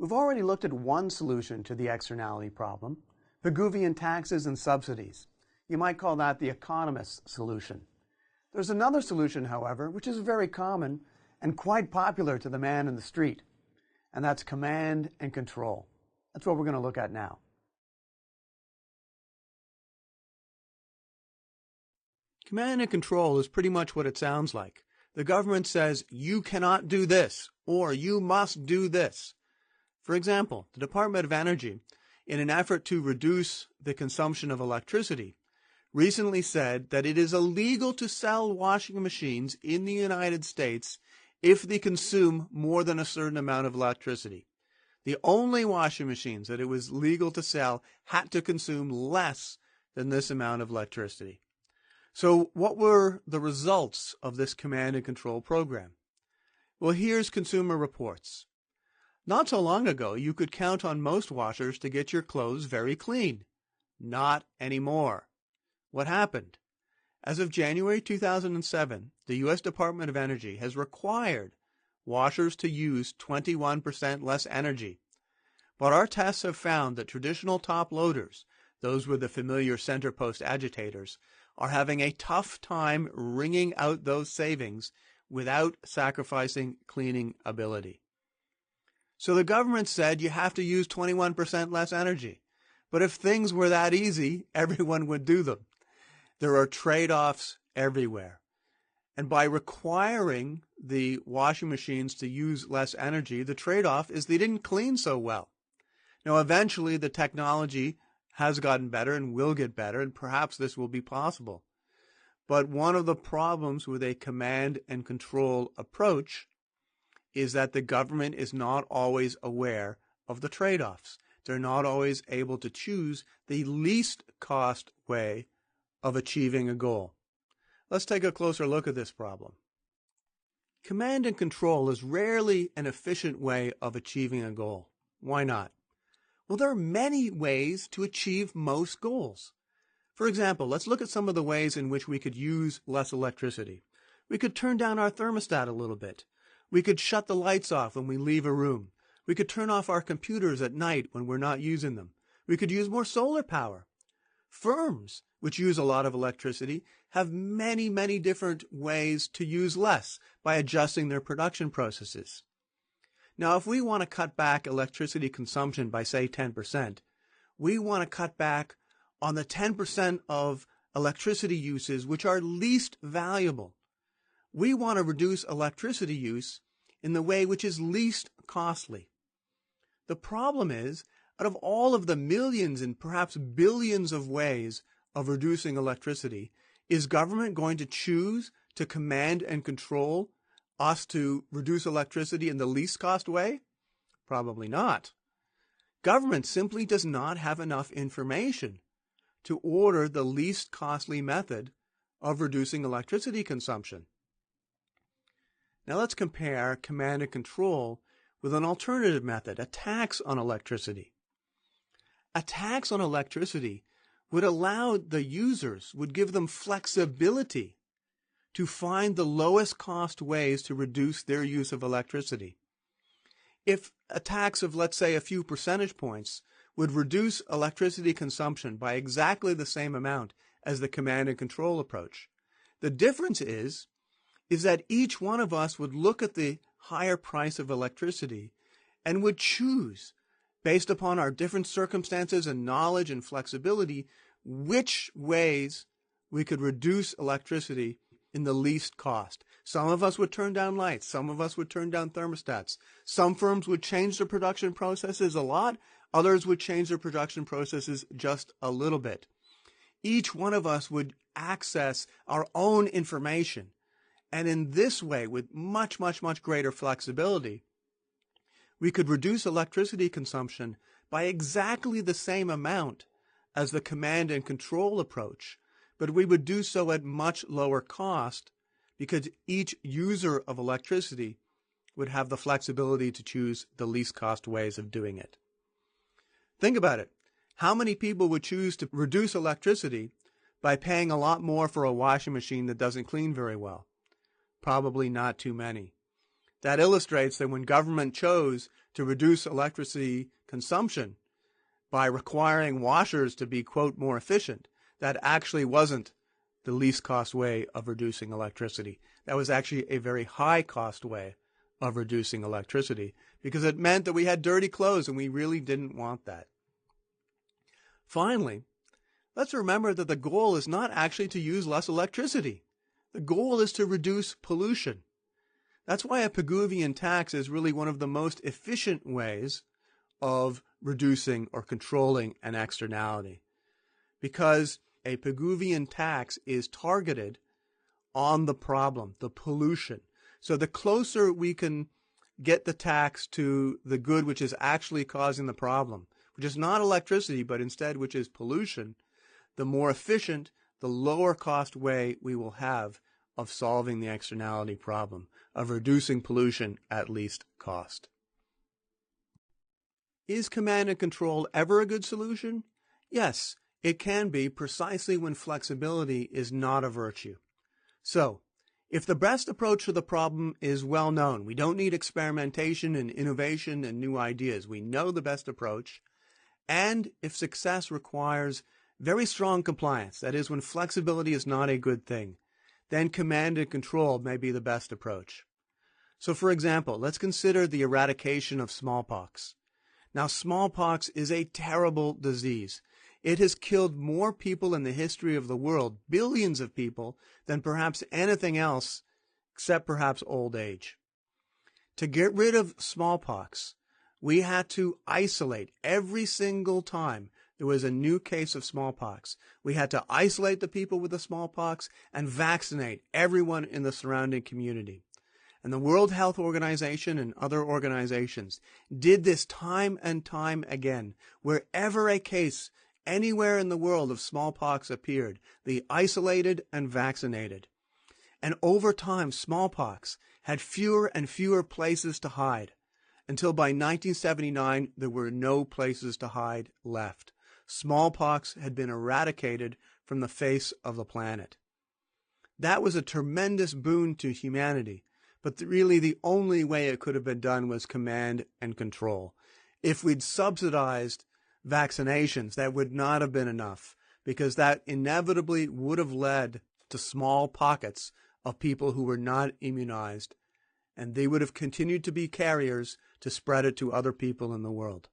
We've already looked at one solution to the externality problem, Pigouvian taxes and subsidies. You might call that the economist's solution. There's another solution, however, which is very common and quite popular to the man in the street, and that's command and control. That's what we're going to look at now. Command and control is pretty much what it sounds like. The government says, you cannot do this, or you must do this. For example, the Department of Energy, in an effort to reduce the consumption of electricity, recently said that it is illegal to sell washing machines in the United States if they consume more than a certain amount of electricity. The only washing machines that it was legal to sell had to consume less than this amount of electricity. So what were the results of this command and control program? Well, here's Consumer Reports. Not so long ago, you could count on most washers to get your clothes very clean. Not anymore. What happened? As of January 2007, the U.S. Department of Energy has required washers to use 21% less energy. But our tests have found that traditional top loaders, those with the familiar center post agitators, are having a tough time wringing out those savings without sacrificing cleaning ability. So the government said you have to use 21% less energy. But if things were that easy, everyone would do them. There are trade-offs everywhere. And by requiring the washing machines to use less energy, the trade-off is they didn't clean so well. Now, eventually, the technology has gotten better and will get better, and perhaps this will be possible. But one of the problems with a command and control approach is that the government is not always aware of the trade-offs. They're not always able to choose the least cost way of achieving a goal. Let's take a closer look at this problem. Command and control is rarely an efficient way of achieving a goal. Why not? Well, there are many ways to achieve most goals. For example, let's look at some of the ways in which we could use less electricity. We could turn down our thermostat a little bit. We could shut the lights off when we leave a room. We could turn off our computers at night when we're not using them. We could use more solar power. Firms, which use a lot of electricity, have many, many different ways to use less by adjusting their production processes. Now, if we want to cut back electricity consumption by, say, 10%, we want to cut back on the 10% of electricity uses which are least valuable. We want to reduce electricity use in the way which is least costly. The problem is, out of all of the millions and perhaps billions of ways of reducing electricity, is government going to choose to command and control us to reduce electricity in the least cost way? Probably not. Government simply does not have enough information to order the least costly method of reducing electricity consumption. Now let's compare command and control with an alternative method, a tax on electricity. A tax on electricity would allow the users, would give them flexibility to find the lowest cost ways to reduce their use of electricity. If a tax of, let's say, a few percentage points would reduce electricity consumption by exactly the same amount as the command and control approach, the difference is that each one of us would look at the higher price of electricity and would choose, based upon our different circumstances and knowledge and flexibility, which ways we could reduce electricity in the least cost. Some of us would turn down lights. Some of us would turn down thermostats. Some firms would change their production processes a lot. Others would change their production processes just a little bit. Each one of us would access our own information. And in this way, with much, much, much greater flexibility, we could reduce electricity consumption by exactly the same amount as the command and control approach, but we would do so at much lower cost because each user of electricity would have the flexibility to choose the least cost ways of doing it. Think about it. How many people would choose to reduce electricity by paying a lot more for a washing machine that doesn't clean very well? Probably not too many. That illustrates that when government chose to reduce electricity consumption by requiring washers to be, quote, more efficient, that actually wasn't the least cost way of reducing electricity. That was actually a very high cost way of reducing electricity because it meant that we had dirty clothes and we really didn't want that. Finally, let's remember that the goal is not actually to use less electricity. The goal is to reduce pollution. That's why a Pigouvian tax is really one of the most efficient ways of reducing or controlling an externality, because a Pigouvian tax is targeted on the problem, the pollution. So the closer we can get the tax to the good which is actually causing the problem, which is not electricity, but instead which is pollution, the more efficient, the lower cost way we will have of solving the externality problem, of reducing pollution at least cost. Is command and control ever a good solution? Yes, it can be, precisely when flexibility is not a virtue. So, if the best approach to the problem is well known, we don't need experimentation and innovation and new ideas. We know the best approach. And if success requires very strong compliance, that is, when flexibility is not a good thing, then command and control may be the best approach. So, for example, let's consider the eradication of smallpox. Now, smallpox is a terrible disease. It has killed more people in the history of the world, billions of people, than perhaps anything else, except perhaps old age. To get rid of smallpox, we had to isolate every single time there was a new case of smallpox. We had to isolate the people with the smallpox and vaccinate everyone in the surrounding community. And the World Health Organization and other organizations did this time and time again. Wherever a case anywhere in the world of smallpox appeared, they isolated and vaccinated. And over time, smallpox had fewer and fewer places to hide, until by 1979 there were no places to hide left. Smallpox had been eradicated from the face of the planet. That was a tremendous boon to humanity, but really the only way it could have been done was command and control. If we'd subsidized vaccinations, that would not have been enough, because that inevitably would have led to small pockets of people who were not immunized, and they would have continued to be carriers to spread it to other people in the world.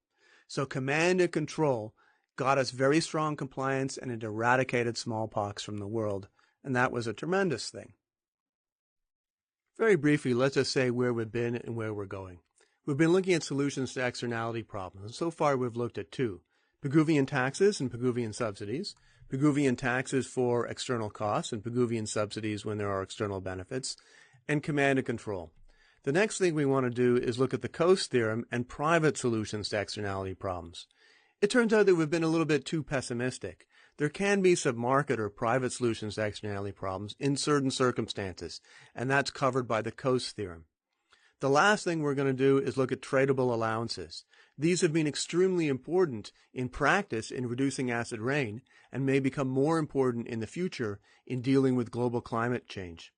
So command and control got us very strong compliance, and it eradicated smallpox from the world, and that was a tremendous thing. Very briefly, let's just say where we've been and where we're going. We've been looking at solutions to externality problems, and so far we've looked at two: Pigouvian taxes and Pigouvian subsidies, Pigouvian taxes for external costs and Pigouvian subsidies when there are external benefits, and command and control. The next thing we want to do is look at the Coase theorem and private solutions to externality problems. It turns out that we've been a little bit too pessimistic. There can be some market or private solutions to externality problems in certain circumstances, and that's covered by the Coase theorem. The last thing we're going to do is look at tradable allowances. These have been extremely important in practice in reducing acid rain and may become more important in the future in dealing with global climate change.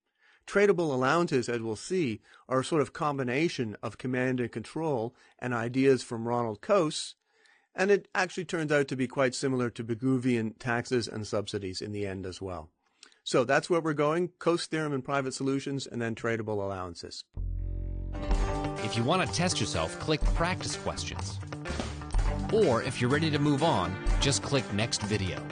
Tradable allowances, as we'll see, are a sort of combination of command and control and ideas from Ronald Coase, and it actually turns out to be quite similar to Pigouvian taxes and subsidies in the end as well. So that's where we're going: Coase theorem and private solutions, and then tradable allowances. If you want to test yourself, click Practice Questions. Or if you're ready to move on, just click Next Video.